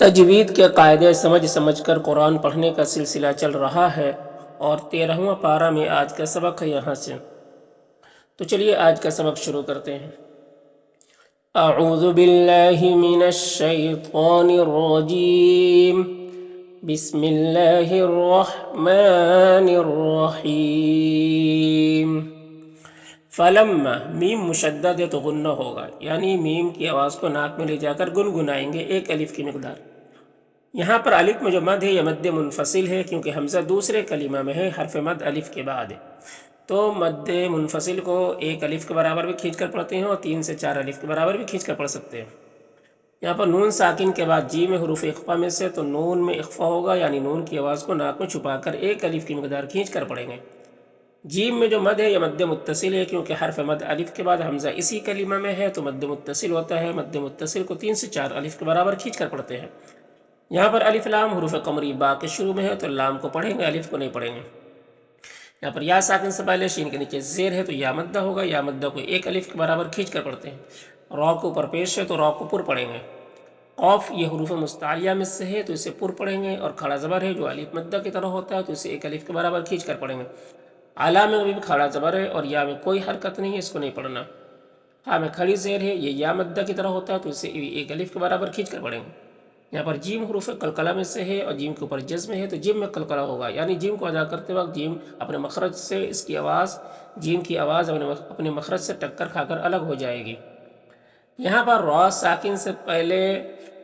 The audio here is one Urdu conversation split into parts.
تجوید کے قاعدے سمجھ سمجھ کر قرآن پڑھنے کا سلسلہ چل رہا ہے اور 13واں پارہ میں آج کا سبق ہے یہاں سے۔ تو چلیے آج کا سبق شروع کرتے ہیں۔ اعوذ باللہ من الشیطان الرجیم، بسم اللہ الرحمن الرحیم۔ فلما، میم مشدد ہے تو غنہ ہوگا، یعنی میم کی آواز کو ناک میں لے جا کر گنگنائیں گے ایک الف کی مقدار۔ یہاں پر الف میں جو مد ہے یہ مد منفصل ہے، کیونکہ حمزہ دوسرے کلمہ میں ہے، حرف مد الف کے بعد ہے، تو مد منفصل کو ایک الف کے برابر بھی کھینچ کر پڑھتے ہیں اور 3 سے 4 الف کے برابر بھی کھینچ کر پڑھ سکتے ہیں۔ یہاں پر نون ساکن کے بعد جیم میں حروف اخفا میں سے، تو نون میں اخفا ہوگا، یعنی نون کی آواز کو ناک میں چھپا کر ایک الف کی مقدار کھینچ کر پڑھیں گے۔ جیم میں جو مد ہے یہ مد متصل ہے، کیونکہ حرف مد الف کے بعد حمزہ اسی کلمہ میں ہے، تو مد متصل ہوتا ہے۔ مد متصل کو 3 سے 4 الف کے برابر کھینچ کر پڑھتے ہیں۔ یہاں پر الف لام حروف قمری با کے شروع میں ہے، تو لام کو پڑھیں گے، الف کو نہیں پڑھیں گے۔ یہاں پر یا ساکن سے پہلے شین کے نیچے زیر ہے، تو یا مدہ ہوگا، یا مدہ کو ایک الف کے برابر کھینچ کر پڑھتے ہیں۔ را کو اوپر پیش ہے تو را کو پر پڑھیں گے۔ قوف یہ حروف مستعلیہ میں سے ہے، تو اسے پر پڑھیں گے، اور کھڑا زبر ہے جو الف مدہ کی طرح ہوتا ہے، تو اسے ایک الف کے برابر کھینچ کر پڑھیں گے۔ علا میں بھی کھڑا زبر ہے اور یا میں کوئی حرکت نہیں ہے، اس کو نہیں پڑھنا۔ ہاں میں کھڑی زیر ہے، یہ یا مدہ کی طرح ہوتا ہے، تو اسے ایک الف کے برابر کھینچ کر پڑھیں گے۔ یہاں پر جیم حروف قلقلہ میں سے ہے اور جیم کے اوپر جزم ہے، تو جیم میں قلقلہ ہوگا، یعنی جیم کو ادا کرتے وقت جیم اپنے مخرج سے اس کی آواز، جیم کی آواز اپنے مخرج سے ٹکر کھا کر الگ ہو جائے گی۔ یہاں پر را ساکن سے پہلے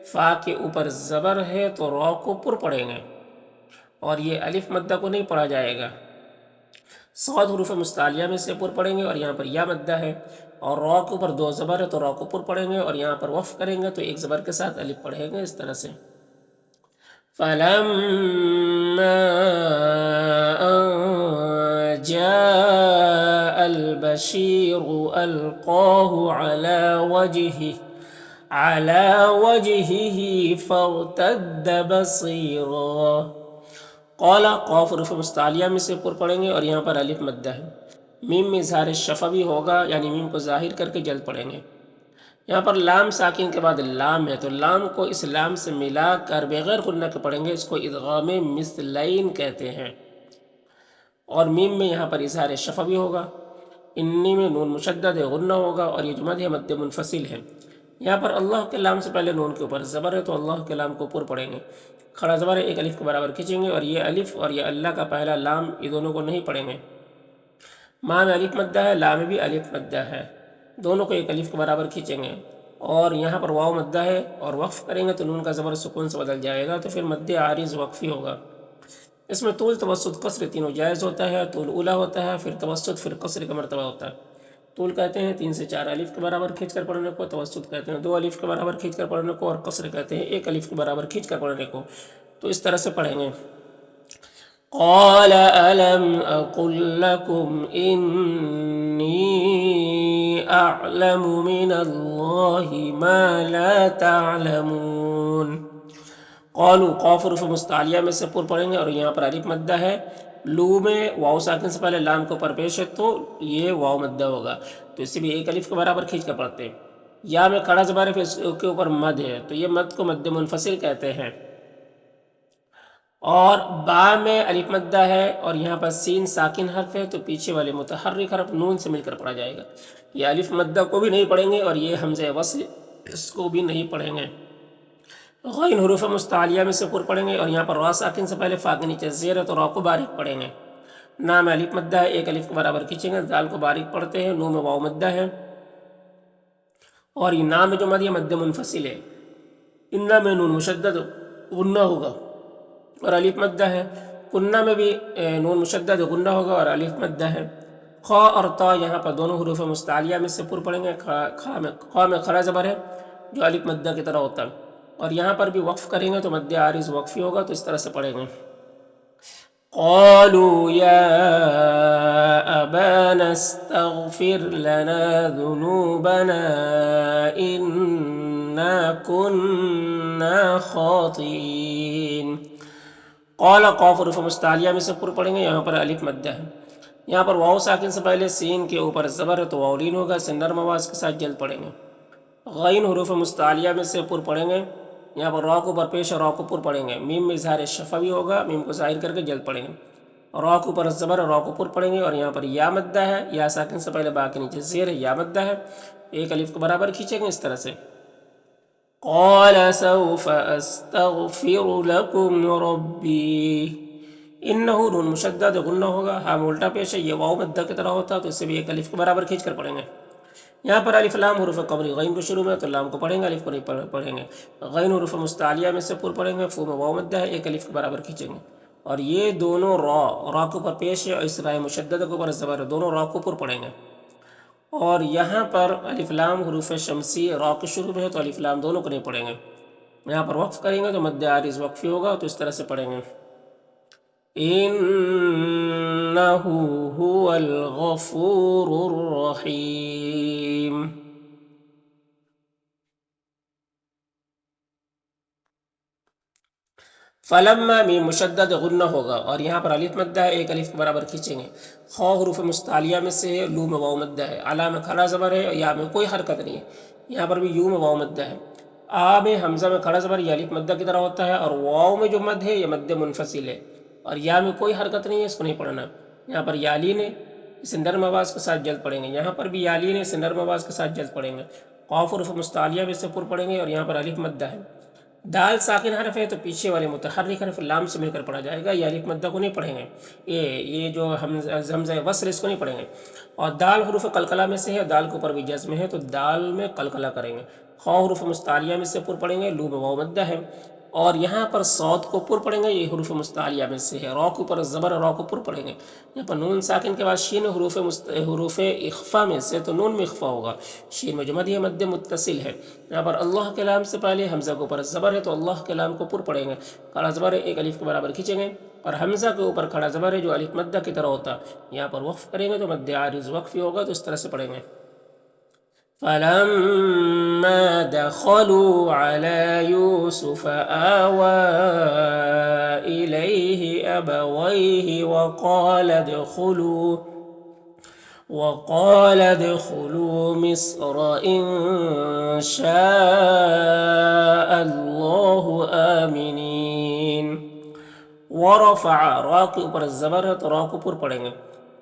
فا کے اوپر زبر ہے، تو را کو پر پڑھیں گے اور یہ الف مدہ کو نہیں پڑھا جائے گا۔ صاد حروف مستعلیہ میں سے پر پڑھیں گے، اور یہاں پر یا مدہ ہے، اور را کے اوپر 2 زبر ہے تو را کو پر پڑھیں گے، اور یہاں پر وقف کریں گے تو ایک زبر کے ساتھ الف پڑھیں گے، اس طرح سے۔ فَلَمَّا جَاءَ الْبَشِيرُ أَلْقَاهُ عَلَى وَجْهِهِ فَارْتَدَّ بَصِيرًا۔ قال قاف حروف مستعلیہ میں سے پر پڑھیں گے، اور یہاں پر الف مدہ ہے۔ میم میں اظہار شفوی ہوگا، یعنی میم کو ظاہر کر کے جلد پڑھیں گے۔ یہاں پر لام ساکن کے بعد لام ہے، تو لام کو اس لام سے ملا کر بغیر غنہ کے پڑھیں گے، اس کو ادغام مثلین کہتے ہیں۔ اور میم میں یہاں پر اظہار شفوی ہوگا، انی میں نون مشدد ہے، غنہ ہوگا، اور یہ جو مد ہے مد منفصل ہے۔ یہاں پر اللہ کے لام سے پہلے نون کے اوپر زبر ہے، تو اللہ کے لام کو پر پڑھیں گے، کھڑا زبر ہے، ایک الف کے برابر کھینچیں گے، اور یہ الف اور یہ اللہ کا پہلا لام، یہ دونوں کو نہیں پڑھیں گے۔ ماں میں الف مدہ ہے، لا میں بھی الف مدہ ہے، دونوں کو ایک الف کے برابر کھینچیں گے، اور یہاں پر واو مدہ ہے، اور وقف کریں گے تو نون کا زبر سکون سے بدل جائے گا، تو پھر مد عارض وقفی ہوگا۔ اس میں طول، توسط، قصر تینوں جائز ہوتا ہے۔ طول اولا ہوتا ہے، پھر توسط، پھر قصر کا مرتبہ ہوتا ہے۔ طول کہتے ہیں 3 سے 4 الف کے برابر کھینچ کر پڑھنے کو، توسط کہتے ہیں 2 الف کے برابر کھینچ کر پڑھنے کو، اور قصر کہتے ہیں 1 الف کے برابر کھینچ کر پڑھنے کو۔ تو اس طرح سے پڑھیں گے۔ قال الم اقل لكم انی اعلم من اللہ ما لا تعلمون۔ قالوا قاف حروف مستعلیہ میں سے پر پڑھیں گے، اور یہاں پر الف مدہ ہے۔ لو میں واو ساکن سے پہلے لام کو پر پیش ہے، تو یہ واو مدہ ہوگا، تو اسے بھی 1 الف کے برابر کھینچ کر پڑھتے ہیں۔ یا میں کھڑا زبر ہے، پھر اس کے اوپر مد ہے، تو یہ مد کو مد منفصل کہتے ہیں۔ اور با میں الف مدہ ہے، اور یہاں پر سین ساکن حرف ہے، تو پیچھے والے متحرک حرف نون سے مل کر پڑھا جائے گا۔ یہ الف مدہ کو بھی نہیں پڑھیں گے، اور یہ حمزہ وصل اس کو بھی نہیں پڑھیں گے۔ غین حروف مستعلیہ میں سے پر پڑھیں گے، اور یہاں پر را ساکن سے پہلے فا کے نیچے زیر ہے، تو را کو باریک پڑھیں گے۔ نا میں الف مدہ ہے، 1 الف کے برابر کھینچیں گے، دال کو باریک پڑھتے ہیں۔ نو میں واو مدہ ہے، اور یہ نا میں جو مد ہے مد منفصل ہے۔ انا میں نون مشدد غنہ ہوگا اور الف مدہ ہے۔ کنہ میں بھی نون مشدد غنہ ہوگا اور الف مدہ ہے۔ خا اور تا یہاں پر دونوں حروف مستعلیہ میں سے پر پڑھیں گے۔ خا میں کھڑا زبر ہے جو الف مدہ کی طرح ہوتا ہے، اور یہاں پر بھی وقف کریں گے تو مد عارض وقفی ہوگا، تو اس طرح سے پڑھیں گے۔ قالوا يا أبانا استغفر لنا ذنوبنا إنا كنا خاطئين۔ قال قاف حروف مستعلیہ میں سے پر پڑھیں گے، یہاں پر الف مدہ ہے۔ یہاں پر واو ساکن سے پہلے سین کے اوپر زبر ہے، تو واولین ہوگا، اسے نرم آواز کے ساتھ جلد پڑھیں گے۔ غین حروف مستعلیہ میں سے پر پڑھیں گے، یہاں پر را کو اوپر پیش اور را کو پر پڑھیں گے، میم میں اظہار شفوی ہوگا، میم کو ظاہر کر کے جلد پڑھیں گے، را کو اوپر زبر اور را کو پر پڑھیں گے، اور یہاں پر یا مدہ ہے، یا ساکن سے پہلے با کے نیچے زیر ہے، یا مدہ ہے، ایک الف کو برابر کھینچیں گے اس طرح سے، قال سوف استغفر لكم ربی، انہو نون مشدد غنہ ہوگا، ہاں الٹا پیش ہے، یہ واو مدہ کی طرح ہوتا ہے تو اس سے بھی ایک الف کو برابر کھینچ کر پڑھیں گے۔ یہاں پر الف لام حروف قمری غین کو شروع میں تو لام کو پڑھیں گے، الف کو نہیں پڑھیں گے، غین حروف مستعلیہ میں سے پر پڑھیں گے، فو میں واو مدہ ہے، ایک الف کے برابر کھینچیں گے، اور یہ دونوں را کو پر پیش ہے اور اس رائے مشدد کو پر زبر ہے، دونوں را کو پر پڑھیں گے، اور یہاں پر الف لام حروف شمسی را کے شروع میں ہے تو الف لام دونوں کو نہیں پڑھیں گے، یہاں پر وقف کریں گے تو مد عارض وقفی ہوگا تو اس طرح سے پڑھیں گے، انہو هو الغفور الرحیم۔ فلما میم مشدد غنہ ہوگا، اور یہاں پر الف مدہ ہے، ایک الف کے برابر کھینچیں گے، خا حروف مستعلیہ میں سے ہے، لو میں واو مدہ ہے، علا میں کھڑا زبر ہے، یا میں کوئی حرکت نہیں ہے، یہاں پر بھی یو میں واو مدہ ہے، آ میں حمزہ میں کھڑا زبر یہ الف مدہ کی طرح ہوتا ہے، اور واو میں جو مد ہے یہ مد منفصل ہے، اور یا میں کوئی حرکت نہیں ہے، اس کو نہیں پڑھنا، یہاں پر یالین ہے، اسے نرم آواز کے ساتھ جلد پڑھیں گے، یہاں پر بھی یالین ہے، اسے نرم آواز کے ساتھ جلد پڑھیں گے، قاف حروف مستعلیہ میں سے پر پڑھیں گے، اور یہاں پر الف مدہ ہے، دال ساکن حرف ہے تو پیچھے والے متحرک حرف لام سے مل کر پڑھا جائے گا، یہ الف مدہ کو نہیں پڑھیں گے، یہ جو حمزہ وصل اس کو نہیں پڑھیں گے، اور دال حروف قلقلہ میں سے ہے، دال کے اوپر بھی جزم ہے تو دال میں قلقلہ کریں گے، خا حروف مستعلیہ میں سے پر پڑھیں گے، لو میں واو مدہ ہے، اور یہاں پر صاد کو پر پڑھیں گے، یہ حروف مستعلیہ میں سے ہے، را کے اوپر زبر را کو پر پڑھیں گے، یہاں پر نون ساکن کے بعد شین حروف اخفا میں سے تو نون میں اخفا ہوگا، شین میں جو مد ہے مد متصل ہے، یہاں پر اللہ کے لام سے پہلے حمزہ کے اوپر زبر ہے تو اللہ کے لام کو پر پڑھیں گے، کھڑا زبر ہے، ایک الف کے برابر کھینچیں گے، اور حمزہ کے اوپر کھڑا زبر ہے جو الف مدہ کی طرح ہوتا، یہاں پر وقف کریں گے تو مد عارض وقفی ہوگا تو اس طرح سے پڑھیں گے، فلما دخلوا على يوسف آوى إليه أبويه وقال ادخلوا مصر إن شاء الله آمنين، ورفع را کے اوپر زبر ہے تو را کو پر پڑھیں گے،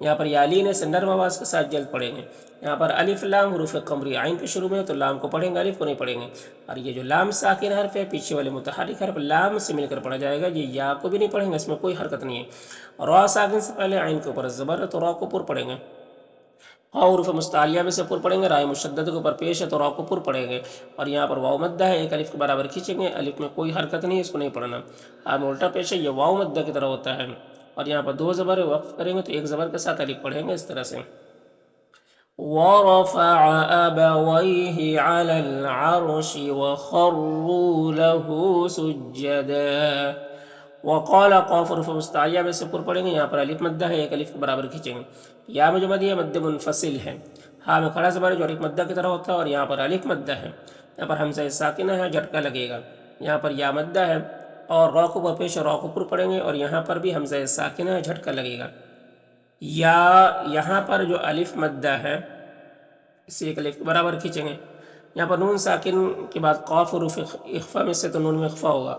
یہاں پر یالین سے نرم آواز کے ساتھ جلد پڑھیں گے، یہاں پر الف لام حروف قمری عین کے شروع میں ہے تو لام کو پڑھیں گے، الف کو نہیں پڑھیں گے، اور یہ جو لام ساکن حرف ہے پیچھے والے متحرک حرف لام سے مل کر پڑھا جائے گا، یہ یا کو بھی نہیں پڑھیں گے، اس میں کوئی حرکت نہیں ہے، را ساکن سے پہلے عین کے اوپر زبر ہے تو را کو پر پڑھیں گے، ہاں حروف مستعلیہ میں سے پر پڑھیں گے، رائے مشدد کے اوپر پیش ہے تو را کو پر پڑھیں گے، اور یہاں پر واو مدہ ہے، ایک الف کے برابر کھینچیں گے، الف میں کوئی حرکت نہیں ہے، اس کو نہیں پڑھنا، میں الٹا پیش ہے، یہ واو مدہ کی طرح ہوتا ہے، اور یہاں پر دو زبر وقف کریں گے تو ایک زبر کے ساتھ الف پڑھیں گے اس طرح سے، وَرَفَعَ أَبَوَيْهِ عَلَى الْعَرْشِ وَخَرُّوا لَهُ سُجَّدًا، وقال قاف حروف مستعلیہ میں سے پر پڑھیں گے، یہاں پر الف مدہ ہے، ایک الف کے برابر کھینچیں گے، یا میں جو مد ہے مد منفصل ہے، ہاں میں کھڑا زبر ہے جو الف مدہ کی طرح ہوتا ہے، اور یہاں پر الف مدہ ہے، یہاں پر حمزہ ساکنہ ہے، جھٹکا لگے گا، یہاں پر یا مدہ ہے، اور را کو پیش را کو پر پڑھیں گے، اور یہاں پر بھی حمزہ ساکنہ ہے، جھٹکا لگے گا، یا یہاں پر جو الف مدہ ہے اسے ایک الف کے برابر کھینچیں گے، یہاں پر نون ساکن کے بعد قاف حروف اخفا میں سے تو نون میں اخفا ہوگا،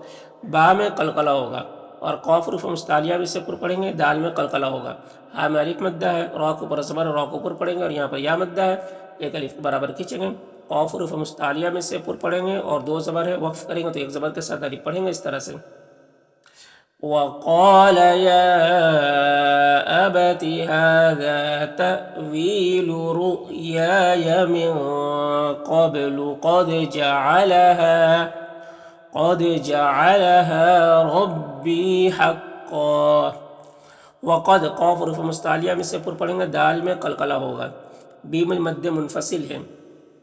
با میں قلقلہ ہوگا، اور قاف حروف مستعلیہ میں سے پر پڑھیں گے، دال میں قلقلہ ہوگا، ہاں میں الف مدہ ہے، را کو پر زبر را کو پر پڑھیں گے، اور یہاں پر یا مدہ ہے، ایک الف کے برابر کھینچیں گے، قاف حروف مستعلیہ میں سے پر پڑھیں گے، اور دو زبر ہے وقف کریں گے تو ایک زبر کے ساتھ الف پڑھیں گے اس طرح سے، وقال يا أبت هذا تأويل رؤياي من قبل قد جعلها ربي حقا، وقد قاف حروف مستعلیہ میں سے پر پڑھیں گے، دال میں قلقلہ ہوگا، بی میں مد منفصل ہے،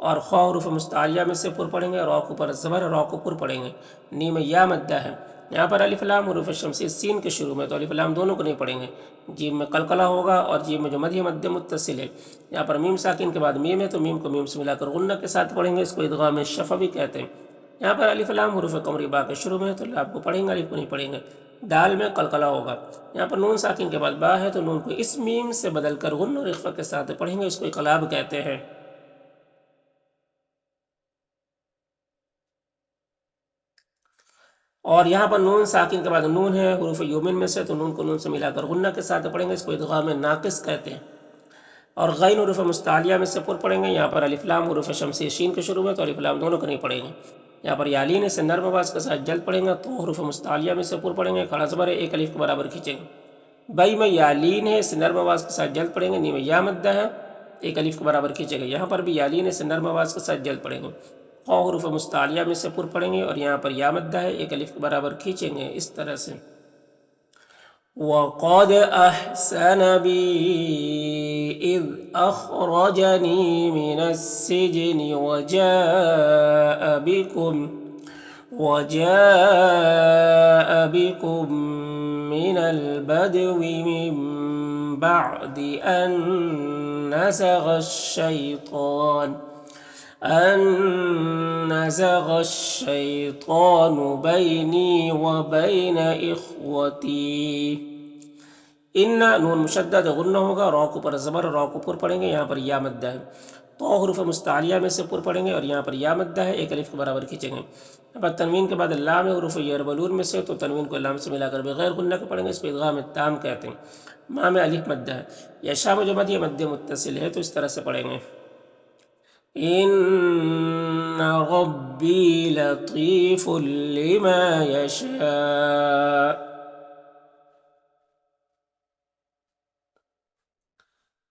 اور خا حروف مستعلیہ میں سے پر پڑھیں گے، را کو پر زبر را کو پر پڑھیں گے، نی میں یا مدہ ہے، یہاں پر الف لام حروف شمسی سین کے شروع میں تو الف لام دونوں کو نہیں پڑھیں گے، جیم میں قلقلہ ہوگا، اور جیم میں جو مد ہے مد متصل ہے، یہاں پر میم ساکن کے بعد میم ہے تو میم کو میم سے ملا کر غنہ کے ساتھ پڑھیں گے، اس کو ادغام شفوی کہتے ہیں، یہاں پر الف لام حروف قمری با کے شروع میں ہے تو لام کو پڑھیں گے، الف کو نہیں پڑھیں گے، دال میں قلقلہ ہوگا، یہاں پر نون ساکن کے بعد با ہے تو نون کو اس میم سے بدل کر غنہ اور اخفا کے ساتھ پڑھیں گے، اس کو اقلاب کہتے ہیں۔ اور یہاں پر نون ساکن کے بعد نون ہے حروف یومن میں سے، تو نون کو نون سے ملا کر غنہ کے ساتھ پڑھیں گے، اس کو ادغام ناقص کہتے ہیں۔ اور غین حروف مستعلیہ میں سے پر پڑھیں گے، یہاں پر الف لام حروف شمسی شین کے شروع میں، تو الف لام دونوں کو نہیں پڑھیں گے۔ یہاں پر یالین سے نرم آواز کے ساتھ جلد پڑھیں گے، تو حروف مستعلیہ میں سے پر پڑھیں گے، کھڑا زبر ہے، ایک الف کے برابر کھینچیں گے۔ بئی میں یالین ہے، اس سے نرم آواز کے ساتھ جلد پڑھیں گے، نی میں یا مدہ ہے، ایک الف کے برابر کھینچیں گے، یہاں پر بھی یالین سے نرم آواز کے ساتھ جلد پڑھیں گے۔ خا حروف مستعلیہ میں سے پر پڑھیں گے، اور یہاں پر یا مدہ ہے، ایک الف کے برابر کھینچیں گے، اس طرح سے۔ وَقَدْ أَحْسَنَ بِي إِذْ أَخْرَجَنِي مِنَ السِّجْنِ وَجَاءَ بِكُم مِّنَ الْبَدْوِ مِن بَعْدِ أَن نَزَغَ الشَّيْطَانُ بَيْنِي وَبَيْنَ إِخْوَتِي۔ ان نون مشدد غنہ ہوگا، را کو پر زبر، را کو پر پڑھیں گے، یہاں پر یا مدہ ہے۔ تو حروف مستعلیہ میں سے پر پڑھیں گے، اور یہاں پر یا مدہ ہے، ایک الف کے برابر کھینچیں گے۔ یہاں پر تنوین کے بعد لام حروف یربلون میں سے، تو تنوین کو لام سے ملا کر بغیر غنہ کے پڑھیں گے، اس کو ادغام تام کہتے ہیں۔ ما میں الف مدہ ہے، یا شام جو مد یہ مد متصل ہے، تو اس طرح سے پڑھیں گے۔ ان ربی لطیف لما یشاء۔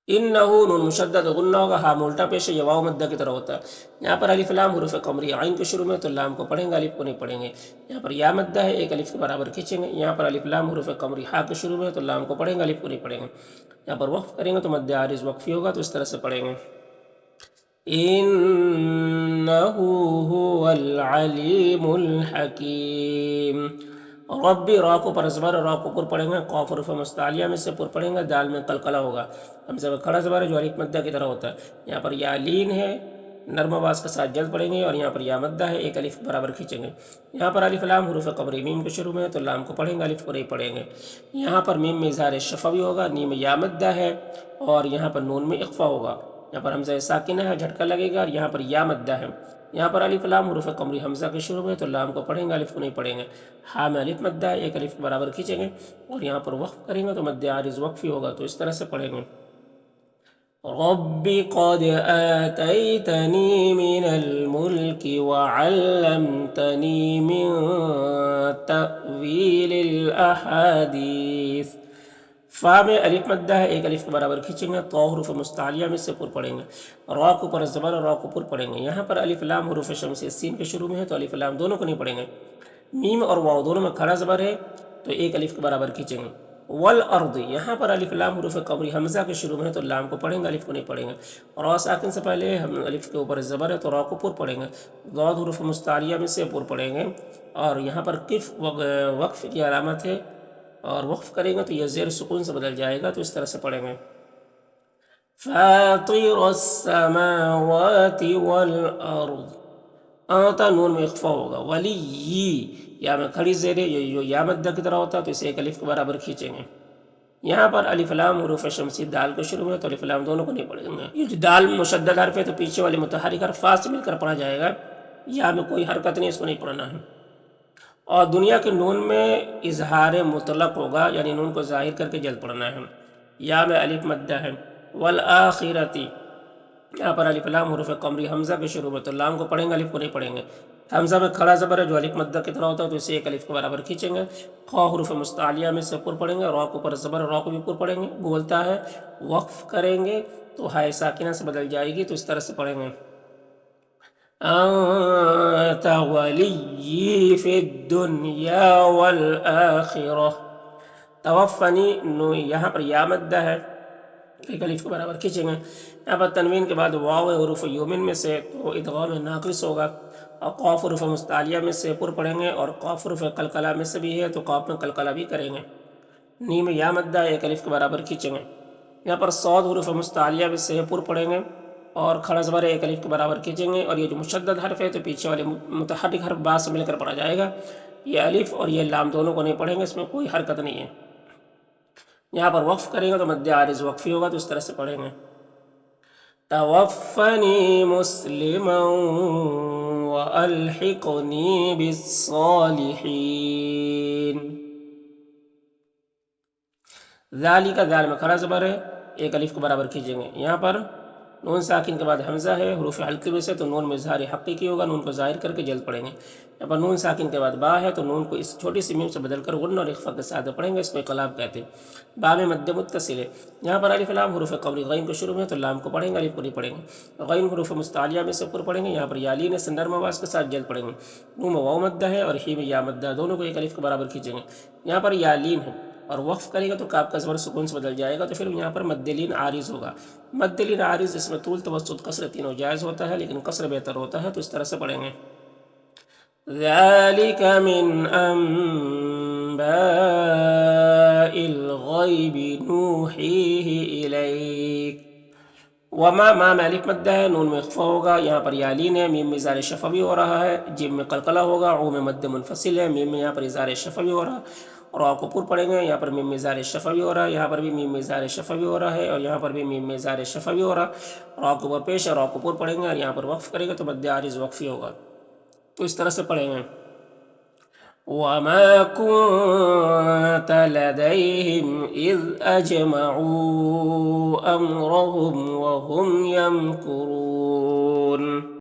انہو نون مشدد غنہ ہوگا، ہاں الٹا پیش ہے، یہ واو مدہ کی طرح ہوتا ہے۔ یہاں پر الف لام حروف قمری عین کے شروع میں، تو لام کو پڑھیں گے، الف کو نہیں پڑھیں گے۔ یہاں پر یا مدہ ہے، ایک الف کے برابر کھینچیں گے۔ یہاں پر الف لام حروف قمری ہا کے شروع میں، تو لام کو پڑھیں گے، الف کو نہیں پڑھیں گے۔ یہاں پر وقف کریں گے تو مد عارض وقفی ہوگا، تو اس طرح سے پڑھیں گے۔ انہو هو العلیم الحکیم۔ ربی را کو پر زبر، را کو پر پڑھیں گے، قاف حروف مستعلیہ میں سے پر پڑھیں گے، دال میں قلقلہ ہوگا، ہمزہ میں کھڑا زبر ہے جو الف مدہ کی طرح ہوتا ہے۔ یہاں پر یا لین ہے، نرم آواز کے ساتھ جلد پڑھیں گے، اور یہاں پر یا مدہ ہے، ایک الف برابر کھینچیں گے۔ یہاں پر الف لام حروف قمری میم کے شروع میں، تو لام کو پڑھیں گے، الف کو نہیں پڑھیں گے۔ یہاں پر میم میں اظہار شفوی ہوگا، نی میں یا مدہ ہے، اور یہاں پر نون میں اخفا ہوگا۔ یہاں پر حمزہ ساکنہ ہے، جھٹکا لگے گا، اور یہاں پر یا مدہ ہے۔ یہاں پر الف لام حروف قمری حمزہ کے شروع میں، تو لام کو پڑھیں گے، الف کو نہیں پڑھیں گے۔ ہا میں الف مدہ ہے، ایک الف کے برابر کھینچیں گے، اور یہاں پر وقف کریں گے تو مد عارض وقفی ہوگا، تو اس طرح سے پڑھیں گے۔ رب قد آتيتني من الملك وعلمتني من تأويل الأحاديث۔ فا میں الف مدہ ہے، ایک الف کے برابر کھینچیں گے، تو حروف مستعلیہ میں سے پر پڑھیں گے، را کو پر زبر، را کو پر پڑھیں گے۔ یہاں پر الف لام حروف شمسی سین کے شروع میں ہے، تو الف لام دونوں کو نہیں پڑھیں گے۔ میم اور واو دونوں میں کھڑا زبر ہے، تو ایک الف کے برابر کھینچیں گے۔ والارض، یہاں پر الف لام حروف قمری حمزہ کے شروع میں ہے، تو لام کو پڑھیں گے، الف کو نہیں پڑھیں گے۔ را ساکن سے پہلے ہم الف کے اوپر زبر ہے، تو را کو پر پڑھیں گے۔ ضاد حروف مستعلیہ میں سے پر پڑھیں گے، اور یہاں پر قف وقف کی علامت ہے، اور وقف کریں گے تو یہ زیر سکون سے بدل جائے گا، تو اس طرح سے پڑھیں گے۔ فاطر السماوات والارض، آتا نون میں اخفا ہوگا۔ ولی، یا میں کھڑی زیر ہے، یہ یا مدہ کی طرح ہوتا ہے، تو اسے ایک الف کے برابر کھینچیں گے۔ یہاں پر الف لام حروف شمسی دال کو شروع میں، تو الف لام دونوں کو نہیں پڑھیں گے۔ یہ جو دال مشدد حرف ہے، تو پیچھے والے متحرک حرف فا سے مل کر پڑھا جائے گا، یا میں کوئی حرکت نہیں، اس کو نہیں پڑھنا ہے۔ اور دنیا کے نون میں اظہار مطلق ہوگا، یعنی نون کو ظاہر کر کے جلد پڑھنا ہے۔ یا میں الف مدہ ہے۔ والآخرتی، یہاں پر الف لام حروف قمری حمزہ کے شروع میں، تو لام کو پڑھیں گے، الف کو نہیں پڑھیں گے۔ حمزہ میں کھڑا زبر ہے جو الف مدہ کی طرح ہوتا ہے، تو اسے ایک الف کے برابر کھینچیں گے۔ خا حروف مستعلیہ میں سے پر پڑھیں گے، را کو پر زبر، را کو بھی پر پڑھیں گے، بولتا ہے وقف کریں گے تو ہائے ساکنہ سے بدل جائے گی، تو اس طرح سے پڑھیں گے۔ انت ولی فی الدنیا والآخرہ۔ توفنی، یہاں پر یا مدہ ہے، ایک الف کے برابر کھینچیں گے۔ یہاں پر تنوین کے بعد واو حروف یومن میں سے، تو ادغام ناقص ہوگا، اور قاف حروف مستعلیہ میں سے پر پڑھیں گے، اور قاف حروف قلقلہ میں سے بھی ہے، تو قاف میں قلقلہ بھی کریں گے۔ نیم یا مدہ ایک الف کے برابر کھینچیں گے۔ یہاں پر صاد حروف مستعلیہ میں سے پر پڑھیں گے، اور کھڑا زبر ایک الف کے برابر کھینچیں گے، اور یہ جو مشدد حرف ہے، تو پیچھے والے متحرک حرف با سے مل کر پڑھا جائے گا۔ یہ الف اور یہ لام دونوں کو نہیں پڑھیں گے، اس میں کوئی حرکت نہیں ہے۔ یہاں پر وقف کریں گے تو مد عارض وقفی ہوگا، تو اس طرح سے پڑھیں گے۔ توفنی مسلما وألحقني بالصالحين. ذالک، ذال میں کھڑا زبر ہے، ایک الف کو برابر کیجئیں گے. یہاں پر نون ساکن کے بعد حمزہ ہے، حروف حلقے میں سے، تو نون میں اظہار حقیقی ہوگا، نون کو ظاہر کر کے جلد پڑھیں گے. یہاں پر نون ساکن کے بعد با ہے، تو نون کو اس چھوٹی سی میم سے بدل کر غن اور اخفا کے ساتھ پڑھیں گے، اس کو انقلاب کہتے ہیں. با میں مد متصل ہے. یہاں پر الف لام حروف قولی غین کو شروع میں، تو لام کو پڑھیں گے، الف کو نہیں پڑھیں گے. غین حروف مستعلیہ میں سے پر پڑھیں گے. یہاں پر یا لین سے نرم آواز کے ساتھ جلد پڑھیں گے. نون میں واو مدہ ہے اور ہی میں یا مدہ، دونوں کو ایک الف کے برابر کھینچیں گے. یہاں پر یا لین ہے اور وقف کرے گا تو کاف کا زبر سکون سے بدل جائے گا، تو پھر یہاں پر مد لین عارض ہوگا. مد لین عارض اس میں طول، توسط، قصر تینوں جائز ہوتا ہے، لیکن قصر بہتر ہوتا ہے، تو اس طرح سے پڑھیں گے. ذالک من انباء الغیب نوحیہ الیک. وما، ما میں الف مدہ ہے، نون میں اخفا ہوگا. یہاں پر یا لین ہے، میم میں اظہار شفوی ہو رہا ہے، جیم میں قلقلہ ہوگا، عو میں مد منفصل ہے، میم میں یہاں پر اظہار شفوی ہو رہا ہے. اور را کو پر پڑھیں گے. یہاں پر میم میں اظہار شفوی ہو رہا ہے، یہاں پر بھی میم میں اظہار شفوی ہو رہا ہے، اور یہاں پر بھی میم میں اظہار شفوی ہو رہا ہے. را کو پر پیش ہے، را کو پر پڑھیں گے، اور یہاں پر وقف کرے گا تو مد عارض وقفی ہوگا، تو اس طرح سے پڑھیں گے. وَمَا كُنْتَ لَدَيْهِمْ إِذْ أَجْمَعُوا أَمْرَهُمْ وَهُمْ يَمْكُرُونَ.